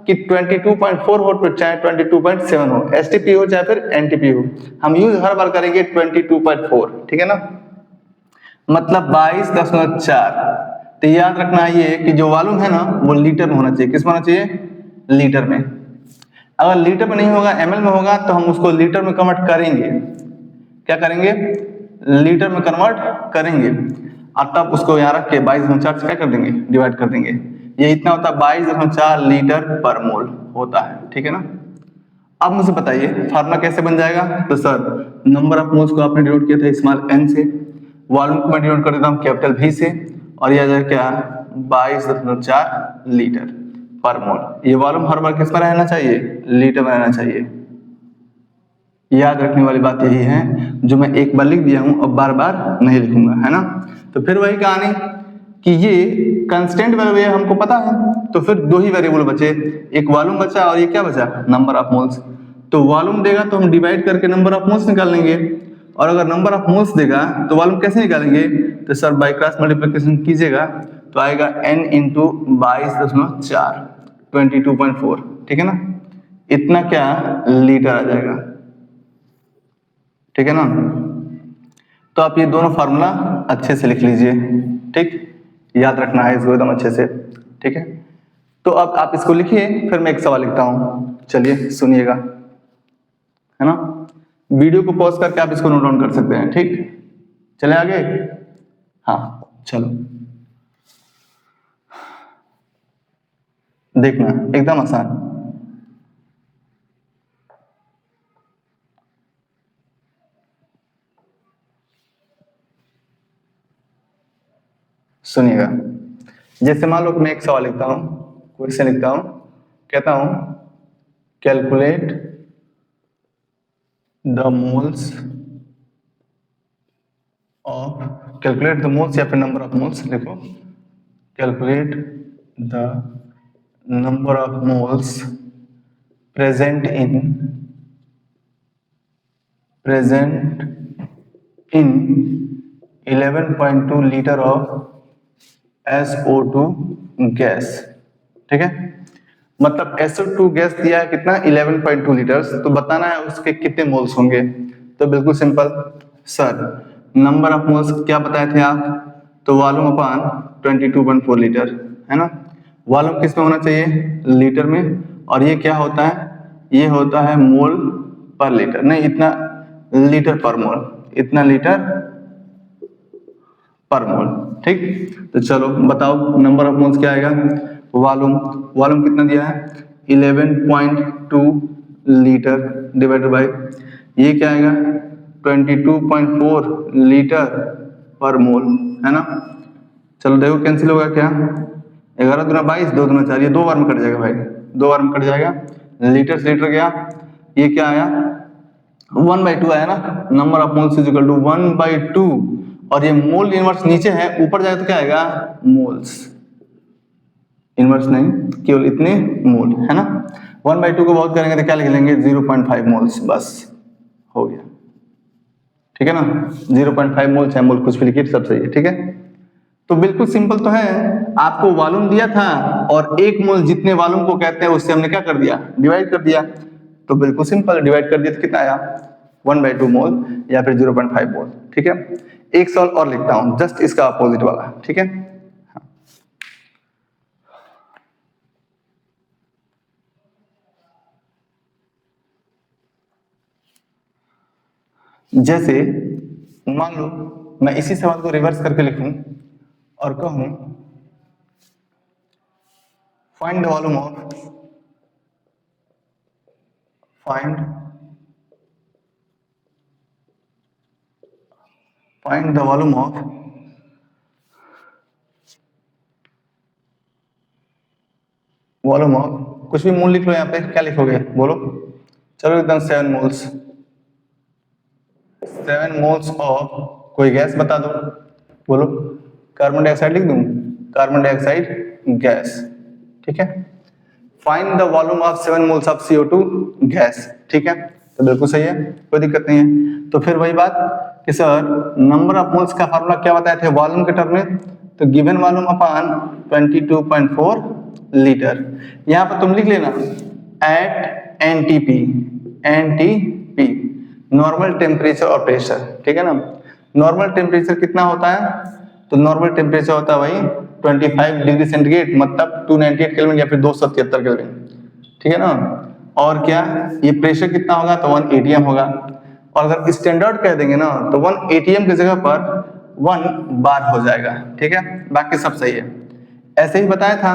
कि 22.4 हो तो चाहे 22.7 हो, एसटीपी हो चाहे फिर एनटीपी हो, हम यूज हर बार करेंगे 22.4, ठीक है ना, मतलब 22.4। तो याद रखना ये कि जो वॉल्यूम है ना वो लीटर में होना चाहिए, किस में होना चाहिए, लीटर में। अगर लीटर में नहीं होगा, एमएल में होगा, तो हम उसको लीटर में कन्वर्ट करेंगे, क्या करेंगे, लीटर में कन्वर्ट करेंगे, और तब उसको यहाँ रख के 22.4 से क्या कर देंगे, डिवाइड कर देंगे। ये इतना होता है 22.4 लीटर पर मोल होता है, ठीक है ना। अब मुझे बताइए फार्मूला कैसे बन जाएगा, तो सर नंबर ऑफ मोल्स को आपने डिनोट किया था स्मॉल n से, वॉल्यूम को मैं डिनोट कर देता हूँ कैपिटल V से, और यह जाए क्या 22.4 लीटर पर मोल। ये वॉल्यूम हर बार किस पर रहना चाहिए, लीटर में रहना चाहिए। याद रखने वाली बात यही है, जो मैं एक बार लिख दिया हूं अब बार बार नहीं लिखूंगा, है ना। तो फिर वही कहानी कि ये कांस्टेंट वैल्यू है, हमको पता है, तो फिर दो ही वेरिएबल बचे, एक वॉल्यूम बचा और ये क्या बचा, नंबर ऑफ मोल्स। तो वॉल्यूम देगा तो हम डिवाइड करके नंबर ऑफ मोल्स निकाल लेंगे, और अगर नंबर ऑफ मोल्स देगा तो वॉल्यूम कैसे निकालेंगे, तो सर बाई क्रॉस मल्टीप्लिकेशन कीजिएगा तो आएगा n इंटू 22.4 22.4, ठीक है ना, इतना क्या लीटर आ जाएगा, ठीक है ना। तो आप ये दोनों फार्मूला अच्छे से लिख लीजिए, ठीक, याद रखना है इसको एकदम अच्छे से, ठीक है। तो अब आप इसको लिखिए, फिर मैं एक सवाल लिखता हूं, चलिए सुनिएगा, है ना। वीडियो को पॉज करके आप इसको नोट डाउन कर सकते हैं, ठीक। चले आगे, हाँ चलो देखना, एकदम आसान। सुनिएगा, जैसे मान लो कि मैं एक सवाल लिखता हूं, क्वेश्चन लिखता हूं, कहता हूं calculate the moles of, calculate the moles या फिर नंबर ऑफ मोल्स लिखो, calculate the number of moles present in 11.2 litre of SO2 gas, ठीक है। मतलब SO2 गैस दिया है कितना, 11.2 लीटर्स, तो बताना है उसके कितने मोल्स होंगे। तो बिल्कुल simple, sir number of moles क्या बताए थे आप, तो वॉल्यूम अपान 22.4 लीटर, है ना। वॉल्यूम किस में होना चाहिए, लीटर में, और ये क्या होता है, ये होता है मोल पर लीटर, नहीं इतना लीटर पर मोल, इतना लीटर पर मोल, ठीक। तो चलो बताओ नंबर ऑफ मोल्स क्या आएगा, वॉल्यूम, वॉल्यूम कितना दिया है 11.2 लीटर डिवाइडेड बाय ये क्या आएगा 22.4 लीटर पर मोल, है ना। चलो देखो कैंसिल होगा क्या, 11 दूना 22, 2 दूना 4, ये 2 बार में कट जाएगा भाई, 2 बार में कट जाएगा, लीटर से लीटर गया, ये क्या आया 1/2 आया ना, number of moles is equal to 1/2, और ये मोल इनवर्स नीचे है, ऊपर जाए तो क्या आएगा मोल्स, इनवर्स नहीं, केवल इतने मोल, है ना। 1/2 को बहुत करेंगे तो क्या लिख लेंगे 0.5 मोल्स, बस हो गया, ठीक है ना। 0.5 मोल चाहे मोल कुछ भी लिखिए, सब सही है, ठीक है। तो बिल्कुल सिंपल तो है, आपको वॉल्यूम दिया था और एक मोल जितने वॉल्यूम को कहते हैं उससे हमने क्या कर दिया, डिवाइड कर दिया, तो बिल्कुल सिंपल डिवाइड कर दिया तो कितना आया 1/2 मोल या फिर 0.5 मोल, ठीक है। एक सवाल और लिखता हूं, जस्ट इसका अपोजिट वाला, ठीक है। हाँ। जैसे मान लो मैं इसी सवाल को रिवर्स करके लिखूं और कहूं find the volume of, find the volume of कुछ भी मोल लिख लो, यहाँ पे क्या लिखोगे बोलो, चलो एकदम 7 मोल्स, 7 मोल्स ऑफ कोई गैस बता दो, बोलो कार्बन डाइऑक्साइड लिख दूं, कार्बन डाइऑक्साइड गैस, ठीक है। Find the volume of 7 moles of CO2 gas, ठीक है, तो बिल्कुल सही है, कोई दिक्कत नहीं है। तो फिर वही बात कि सर नंबर ऑफ मोल्स का फार्मूला क्या बताए थे वॉल्यूम के टर्म में, तो गिवन वॉल्यूम अपान 22.4 लीटर, यहां पर तुम लिख लेना एट NTP, नॉर्मल टेम्परेचर और प्रेशर, ठीक है ना। नॉर्मल टेम्परेचर कितना होता है, तो नॉर्मल टेम्परेचर होता है वही 25 डिग्री सेंटीग्रेड, मतलब 298 केल्विन या फिर 273 केल्विन, ठीक है ना। और क्या ये प्रेशर कितना होगा, तो 1 atm होगा, और अगर स्टैंडर्ड कह देंगे ना तो 1 atm की जगह पर 1 बार हो जाएगा, ठीक है, बाकी सब सही है। ऐसे ही बताया था,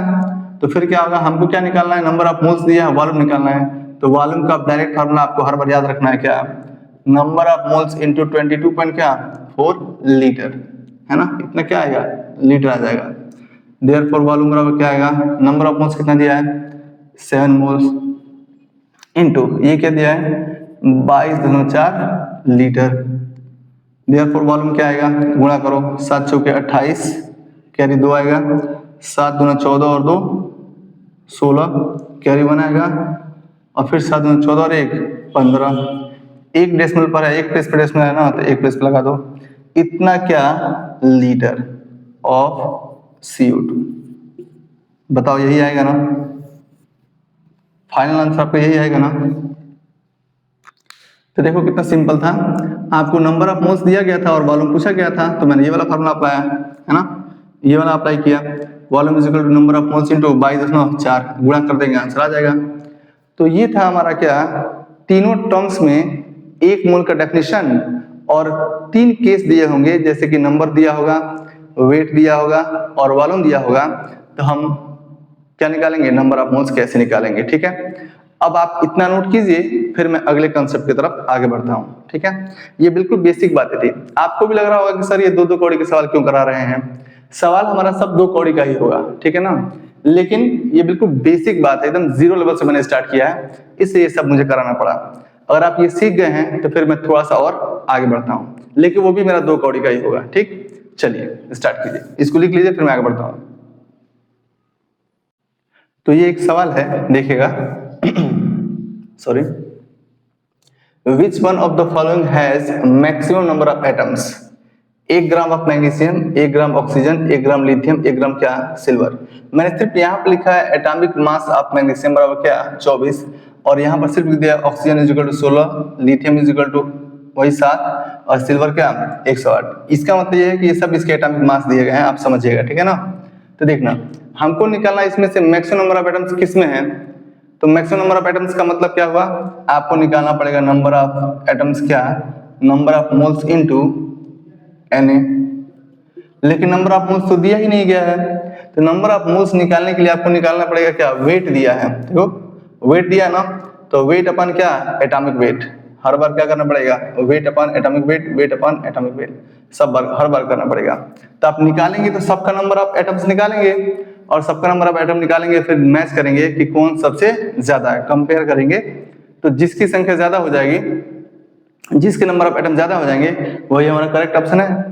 तो फिर क्या होगा, हमको क्या निकालना है, नंबर ऑफ मोल्स दिया है, वॉल्यूम निकालना है, तो वॉल्यूम का डायरेक्ट फार्मूला आपको हर बार याद रखना है, क्या number of moles into 22.4 litre, है ना, इतना क्या आएगा लीटर आ जाएगा। देयरफॉर वॉल्यूम बराबर क्या आएगा, नंबर ऑफ मोल्स कितना दिया है 7 मोल्स इंटू ये क्या दिया है 22.4 लीटर, देयरफॉर वॉल्यूम क्या आएगा, गुणा करो 7 चौके 28 कैरी 2 आएगा, 7 दूना 14 और 2 16, कैरी 1 आएगा, और फिर 7 दूना 14 और 1 15। एक डेसिमल पर है, एक प्लेस पे डेसिमल है ना, तो एक प्लेस पे लगा दो। इतना क्या लीटर ऑफ CO2। बताओ यही आएगा ना, फाइनल आंसर आपका यही आएगा ना। तो देखो कितना सिंपल था, आपको नंबर ऑफ मोल्स दिया गया था और वॉल्यूम पूछा गया था, तो मैंने ये वाला फार्मूला अप्लाई है ना, ये वाला अप्लाई किया, volume is equal to number of moles into 22.4 गुणा कर देंगे, आंसर आ जाएगा। तो ये था हमारा क्या, तीनों टर्म्स में एक मोल का डेफिनेशन और 3 केस दिए होंगे, जैसे कि नंबर दिया होगा, वेट दिया होगा और वॉल्यूम दिया होगा, तो हम क्या निकालेंगे, नंबर ऑफ मोल्स कैसे निकालेंगे। ठीक है, अब आप इतना नोट कीजिए, फिर मैं अगले कंसेप्ट की तरफ आगे बढ़ता हूँ। ठीक है, ये बिल्कुल बेसिक बातें थी। आपको भी लग रहा होगा कि सर ये 2-2 कौड़ी के सवाल क्यों करा रहे हैं, सवाल हमारा सब 2 कौड़ी का ही होगा, ठीक है ना, लेकिन ये बिल्कुल बेसिक बात है, एकदम 0 लेवल से मैंने स्टार्ट किया है, इससे ये सब मुझे कराना पड़ा। अगर आप ये सीख गए हैं तो फिर मैं थोड़ा सा और आगे बढ़ता हूँ, लेकिन वो भी मेरा 2 कौड़ी का ही होगा। ठीक, चलिए स्टार्ट कीजिए, इसको लिख लीजिए, फिर मैं आगे बढ़ता हूँ। तो ये एक सवाल है, देखिएगा sorry, which one of the following has maximum number of atoms, 1 gram of magnesium, 1 gram oxygen, 1 gram lithium, 1 ग्राम क्या, सिल्वर। मैंने सिर्फ यहाँ पर लिखा है एटॉमिक मास ऑफ मैग्नीशियम बराबर क्या 24, और यहाँ पर सिर्फ लिख दिया oxygen is equal to 16, lithium is equal to वही 7 और सिल्वर क्या 108। इसका मतलब ये है कि ये सब इसके एटॉमिक मास दिए गए हैं, आप समझिएगा, ठीक है ना। तो देखना, हमको निकालना इसमें से मैक्सिमम नंबर ऑफ एटम्स किस में है, तो मैक्सिमम नंबर ऑफ एटम्स का मतलब क्या हुआ, आपको निकालना पड़ेगा नंबर ऑफ एटम्स क्या, number of moles into Na, लेकिन नंबर ऑफ मोल्स तो दिया ही नहीं गया है, तो नंबर ऑफ मोल्स निकालने के लिए आपको निकालना पड़ेगा क्या, वेट दिया है, देखो वेट दिया ना, तो वेट अपन क्या, एटॉमिक वेट, हर बार क्या करना पड़ेगा, वेट अपन एटॉमिक वेट, वेट अपन एटॉमिक वेट, सब बार हर बार करना पड़ेगा। तो आप निकालेंगे तो सबका नंबर ऑफ एटम्स निकालेंगे, और सबका नंबर ऑफ एटम निकालेंगे, फिर मैच करेंगे कि कौन सबसे ज्यादा है, कंपेयर करेंगे, तो जिसकी संख्या ज्यादा हो जाएगी, जिसके नंबर ऑफ एटम ज्यादा हो जाएंगे, वही हमारा करेक्ट ऑप्शन है।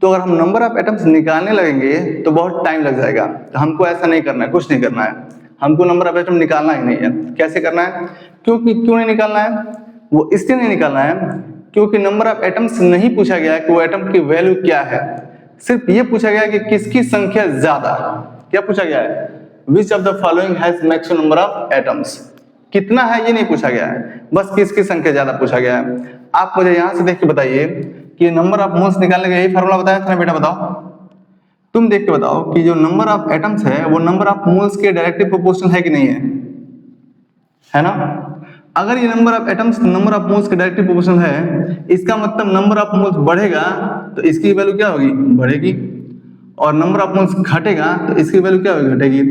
तो अगर हम नंबर ऑफ एटम्स निकालने लगेंगे तो बहुत टाइम लग जाएगा, तो हमको ऐसा नहीं करना है, कुछ नहीं करना है, हमको नंबर ऑफ एटम निकालना ही नहीं है। कैसे करना है, क्यों नहीं निकालना है, वो इसलिए नहीं निकालना है क्योंकि नंबर ऑफ एटम्स नहीं पूछा गया है कि वो एटम की वैल्यू क्या है, सिर्फ ये पूछा गया है कि किसकी संख्या ज्यादा, क्या पूछा गया है, which of the following has maximum number of atoms, कितना है ये नहीं पूछा गया है, बस किसकी संख्या ज्यादा पूछा गया है। आप मुझे यहां से देख के बताइए कि नंबर ऑफ मोल्स निकालने का यही फार्मूला बताया था ना बेटा, बताओ, तुम देख के बताओ कि जो नंबर ऑफ एटम्स है वो नंबर ऑफ मोल्स के डायरेक्टली प्रोपोर्शनल है कि नहीं है ना। अगर ये number of atoms number of moles के डायरेक्टली प्रोपोर्शनल है, इसका मतलब नंबर ऑफ मोल्स बढ़ेगा तो इसकी वैल्यू क्या होगी, बढ़ेगी, और नंबर ऑफ मोल्स घटेगा तो इसकी वैल्यू क्या होगी, घटेगी।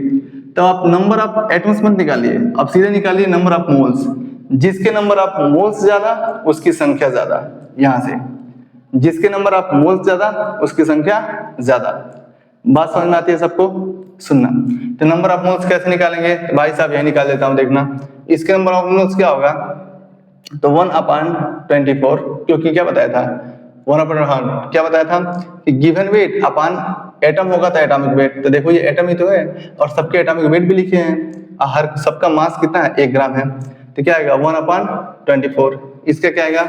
तो आप नंबर ऑफ एटम्स मत निकालिए, अब सीधे निकालिए नंबर ऑफ मोल्स, जिसके नंबर ऑफ मोल्स ज्यादा उसकी संख्या ज्यादा, यहां से जिसके नंबर ऑफ मोल्स ज्यादा उसकी संख्या ज्यादा। बात समझ में आती है सबको, सुनना। तो नंबर ऑफ मोल्स कैसे निकालेंगे, भाई साहब यही निकाल देता हूं, देखना इसके नंबर ऑफ मोल्स क्या होगा, तो 1/24, क्योंकि क्या बताया था, 1/100 क्या बताया था कि गिवन वेट अपन एटम होगा तो एटॉमिक वेट, तो देखो ये एटम ही तो है और सबके एटॉमिक वेट भी लिखे हैं, हर सबका मास कितना है 1 ग्राम है, तो क्या आएगा 1/24, इसका क्या आएगा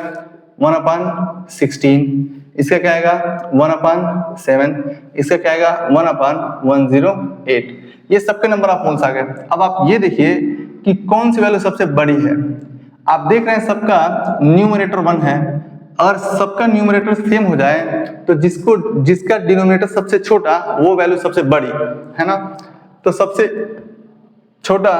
1/16, इसका क्या आएगा 1/7, इसका क्या आएगा 1/108। ये सबके नंबर ऑफ मोल्स आ गए। अब आप ये देखिए कि कौन सी वैल्यू सबसे बड़ी है, आप देख रहे हैं सबका न्यूमरेटर 1 है, अगर सबका न्यूमरेटर सेम हो जाए तो जिसका डिनोमिनेटर सबसे छोटा वो वैल्यू सबसे बड़ी है ना। तो सबसे छोटा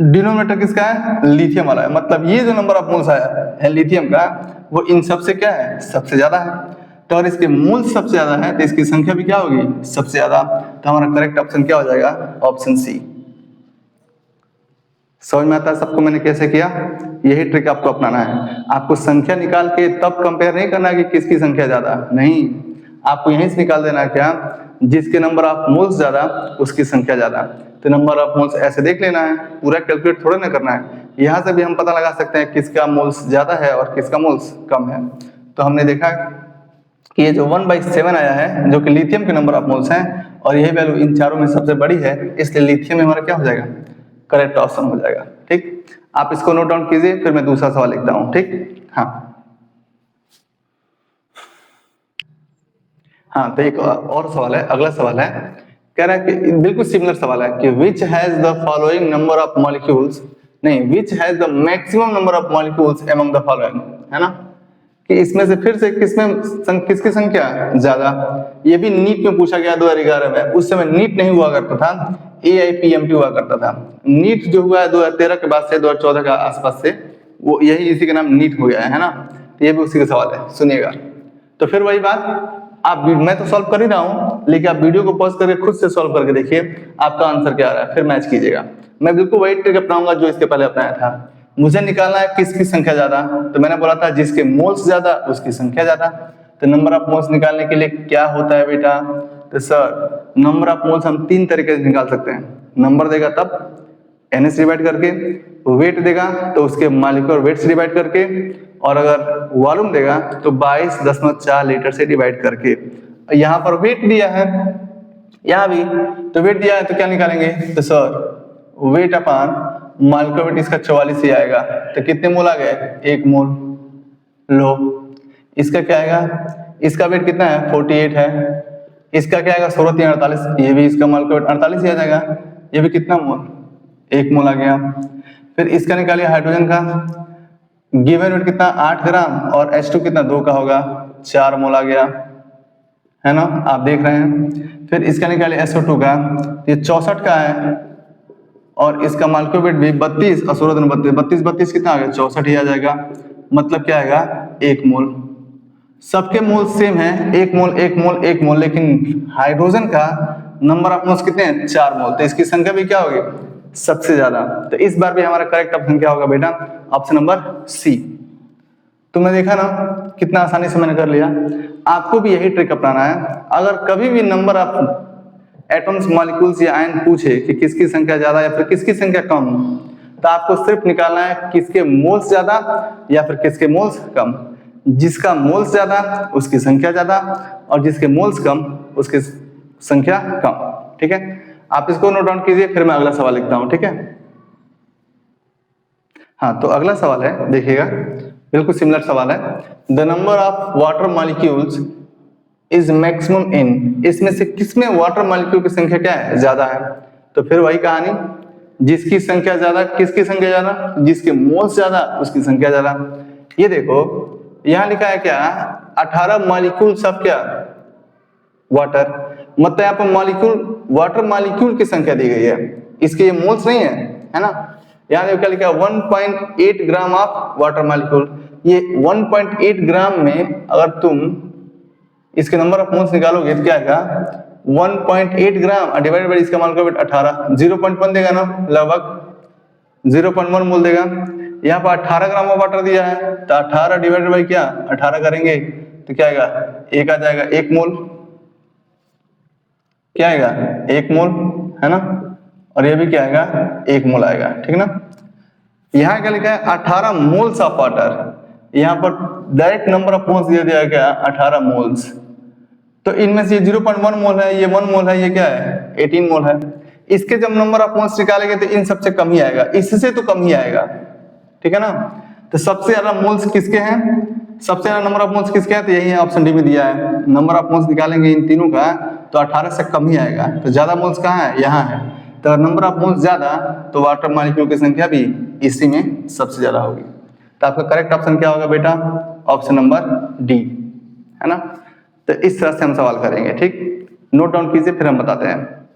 डिनोमिनेटर किसका है, लिथियम वाला है, मतलब ये जो नंबर ऑफ मोल्स आया है लिथियम का वो इन सबसे क्या है, सबसे ज्यादा है। तो अगर इसके मोल्स सबसे ज्यादा है तो इसकी संख्या भी क्या होगी, सबसे ज्यादा। तो हमारा करेक्ट ऑप्शन क्या हो जाएगा, ऑप्शन सी। समझ में आता है सबको मैंने कैसे किया, यही ट्रिक आपको अपनाना है। आपको संख्या निकाल के तब कंपेयर नहीं करना कि किसकी संख्या ज्यादा, नहीं, आपको यहीं से निकाल देना क्या, जिसके नंबर ऑफ मोल्स ज्यादा उसकी संख्या ज्यादा। तो नंबर ऑफ मोल्स ऐसे देख लेना है, पूरा कैलकुलेट थोड़ा ना करना है। यहाँ से भी हम पता लगा सकते हैं किसका मोल्स ज्यादा है और किसका मोल्स कम है। तो हमने देखा कि ये जो 1/7 आया है जो कि लिथियम के नंबर ऑफ मोल्स हैं, और यही वैल्यू इन चारों में सबसे बड़ी है, इसलिए लिथियम में हमारा क्या हो जाएगा, करेक्ट ऑप्शन हो जाएगा। ठीक, आप इसको नोट डाउन कीजिए, फिर मैं दूसरा सवाल लिखता हूँ। ठीक, हाँ तो एक और सवाल है, अगला सवाल है, कह रहा है कि बिल्कुल सिमिलर सवाल है कि which has the following number of molecules, नहीं which has the maximum number of molecules among the following, है ना, कि इसमें से फिर से किसकी संख्या ज्यादा। ये भी नीट में पूछा गया 2011 में, उस समय नीट नहीं हुआ करता था, AIPMT हुआ करता था। नीट जो हुआ है 2013 के बाद से 2014 के आसपास से, वो यही इसी के नाम नीट हो गया है ना। तो ये भी उसी का सवाल है, सुनिएगा। तो फिर वही बात, आप मैं तो सॉल्व कर ही रहा हूँ, लेकिन आप वीडियो को पॉज करके खुद से सॉल्व करके देखिए आपका आंसर क्या आ रहा है, फिर मैच कीजिएगा। मैं बिल्कुल वही ट्रिक अपनाऊंगा जो इसके पहले अपनाया था। मुझे निकालना है किसकी संख्या ज्यादा, तो मैंने बोला था जिसके मोल्स ज्यादा उसकी संख्या ज्यादा। तो नंबर ऑफ मोल्स निकालने के लिए क्या होता है बेटा, तो सर नंबर ऑफ मोल्स हम 3 तरीके से निकाल सकते हैं। नंबर देगा तब NH डिवाइड करके, वेट देगा तो उसके मॉलिक्यूलर वेट से डिवाइड करके, और अगर वॉल्यूम देगा तो 22.4 लीटर से डिवाइड करके। यहाँ पर वेट दिया है, यहाँ भी तो वेट दिया है, तो क्या निकालेंगे, तो सर वेट अपान मॉलिक्यूलर वेट इसका 44 ही आएगा। तो कितने मोल आ गए, 1 मोल। लो इसका क्या आएगा, इसका वेट कितना है 48 है, इसका क्या आएगा 16 3 48, ये भी इसका मॉलिक्यूलर वेट 48 ही आ जाएगा। ये भी कितना मोल, 1 मोल आ गया। फिर इसका निकालिए हाइड्रोजन का, गिवन वेट कितना 8 ग्राम, और H2 कितना 2 का होगा, 4 मोल आ गया, है ना, आप देख रहे हैं। फिर इसका निकालिए SO2 का, ये 64 का है, और इसका मॉलिक्यूलर वेट भी 32 और 16 32 32 कितना आ गया, 64 ही आ जाएगा। मतलब क्या आएगा, 1 मोल। सबके मोल सेम है, 1 मोल 1 मोल 1 मोल, लेकिन हाइड्रोजन का नंबर ऑफ मोल्स कितने हैं, 4 मोल, तो इसकी संख्या भी क्या होगी, सबसे ज्यादा। तो इस बार भी हमारा करेक्ट ऑप्शन क्या होगा बेटा, ऑप्शन नंबर सी। तुमने देखा ना कितना आसानी से मैंने कर लिया। आपको भी यही ट्रिक अपनाना है। अगर कभी भी नंबर ऑफ एटम्स मॉलिक्यूल्स या आयन पूछे कि किसकी संख्या ज्यादा या फिर किसकी संख्या कम, तो आपको सिर्फ निकालना है किसके मोल्स ज्यादा या फिर किसके मोल्स कम। जिसका मोल्स ज्यादा उसकी संख्या ज्यादा, और जिसके मोल्स कम उसकी संख्या कम। ठीक है, आप इसको नोट डाउन कीजिए, फिर मैं अगला सवाल लिखता हूं। ठीक है, हाँ तो अगला सवाल है, देखिएगा बिल्कुल सिमिलर सवाल है। The number of water molecules is maximum in, इसमें से किसमें वाटर मॉलिक्यूल की संख्या क्या है, ज्यादा है। तो फिर वही कहानी, जिसकी संख्या ज्यादा किसकी संख्या ज्यादा, जिसके मोल्स ज्यादा उसकी संख्या ज्यादा। ये देखो यहां लिखा है क्या, 18 मॉलिक्यूल्स ऑफ क्या, वाटर, मतलब यहाँ पर मॉलिक्यूल वाटर मॉलिक्यूल की संख्या दी गई है, इसके ये मोल्स नहीं है ना। यहाँ क्या लिखा है 1.8 ग्राम ऑफ वाटर मॉलिक्यूल। ये 1.8 ग्राम में अगर तुम इसके नंबर ऑफ मोल्स निकालोगे तो क्या आएगा, 1.8 ग्राम डिवाइडेड बाय इसका मॉलिक्यूलर वेट 18, 0.1 देगा ना, लगभग 0.1 मोल देगा। यहाँ पर 18 ग्राम का वाटर दिया है, तो 18 डिवाइडेड बाय क्या 18 करेंगे तो क्या आएगा, 1 आ जाएगा, 1 मोल। क्या आएगा, 1 मोल, है ना, और ये भी क्या आएगा, 1 मोल आएगा। ठीक ना, यहाँ क्या लिखा है 18 मोल्स ऑफ वाटर, यहाँ पर डायरेक्ट नंबर ऑफ मोल्स दे दिया गया 18 मोल्स। तो इनमें से 0.1 मोल है, ये 1 मोल है, ये क्या है 18 मोल है। इसके जब नंबर ऑफ मोल्स निकालेंगे तो इन सबसे कम ही आएगा, इससे तो कम ही आएगा। ठीक है ना, तो सबसे ज्यादा मोल्स किसके हैं, सबसे ज्यादा नंबर ऑफ मोल्स किसके हैं, तो यही है ऑप्शन डी में दिया है। नंबर ऑफ मोल्स निकालेंगे इन तीनों का तो 18 से कम ही आएगा, तो ज्यादा मोल्स कहाँ है, यहाँ है। तो नंबर ऑफ मोल्स ज्यादा तो वाटर मॉलिक्यूल की संख्या भी इसी में सबसे ज्यादा होगी। तो आपका करेक्ट ऑप्शन क्या होगा बेटा, ऑप्शन नंबर डी, है ना। तो इस तरह से हम सवाल करेंगे। ठीक, नोट डाउन कीजिए, फिर हम बताते हैं।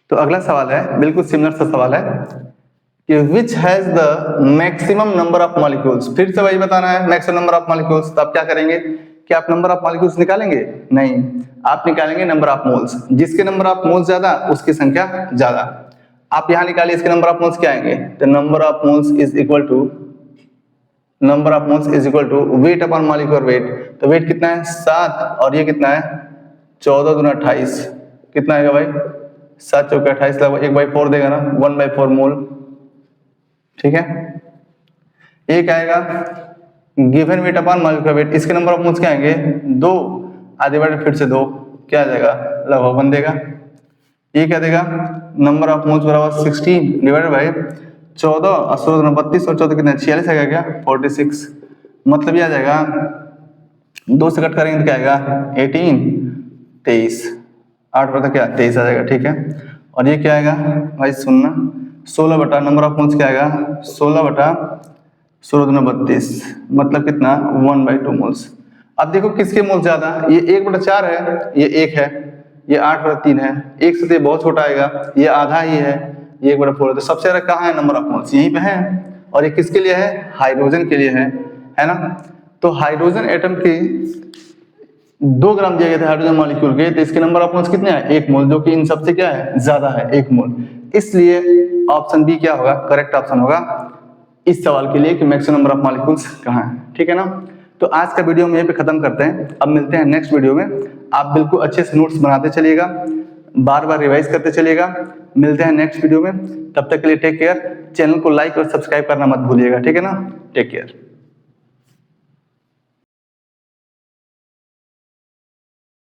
तो अगला सवाल है, बिल्कुल सिमिलर सा सवाल है कि which has the maximum number of molecules. फिर से वही बताना है, मैक्सिमम नंबर ऑफ मॉलिक्यूल्स। तो आप क्या करेंगे कि आप नंबर ऑफ मॉलिक्यूल्स निकालेंगे, नहीं, आप निकालेंगे नंबर ऑफ मोल्स। जिसके नंबर ऑफ मोल्स ज्यादा उसकी संख्या ज्यादा। आप यहां निकालिए, इसके नंबर ऑफ मोल्स क्या आएंगे, तो number of moles is equal to weight upon molecular weight. तो वेट कितना है 7, और ये कितना है 14 दूना 28, कितना आएगा भाई 7 चौके 28, लगभग 1/4 देगा ना, 1/4 मोल। ठीक है, एक आएगा given weight upon molecular wait, इसके नंबर ऑफ मोल्स क्या आएंगे 2, आधे बार फिर से 2, क्या आ जाएगा, लगभग 1 देगा। ये क्या देगा, नंबर ऑफ मोल्स बराबर 16 डिवाइडेड बाय 14 और 16 32 और 14 कितना 46 आएगा क्या 46। मतलब ये आ जाएगा 2 से कट करेंगे तो क्या आएगा 18 23 8 बटा क्या 23 आ जाएगा। ठीक है, और ये क्या आएगा भाई सुनना 16 बटा नंबर ऑफ मोल्स क्या आएगा 16 बटा 16 32 मतलब कितना 1/2 मोल्स। अब देखो किसके मोल्स ज्यादा, ये 1/4 है, ये 1 है, ये 8/3 है, 1 से तो ये बहुत छोटा आएगा, ये आधा ही है, ये 1/4 है। तो सबसे ज्यादा कहाँ है नंबर ऑफ मोल्स, यहीं पे है। और ये किसके लिए है, हाइड्रोजन के लिए है ना। तो हाइड्रोजन एटम की 2 ग्राम दिया गया था हाइड्रोजन मॉलिक्यूल के, तो इसके नंबर ऑफ मोल्स कितने हैं 1 मोल, जो कि इन सबसे क्या है ज्यादा है 1 मोल। इसलिए ऑप्शन बी क्या होगा, करेक्ट ऑप्शन होगा इस सवाल के लिए कि मैक्सिमम नंबर ऑफ मॉलिक्यूल्स कहाँ है। ठीक है ना। तो आज का वीडियो हम यहीं पे खत्म करते हैं, अब मिलते हैं नेक्स्ट वीडियो में। आप बिल्कुल अच्छे से नोट्स बनाते चलिएगा, बार बार रिवाइज करते चलिएगा। मिलते हैं नेक्स्ट वीडियो में, तब तक के लिए टेक केयर। चैनल को लाइक और सब्सक्राइब करना मत भूलिएगा। ठीक है ना, टेक केयर।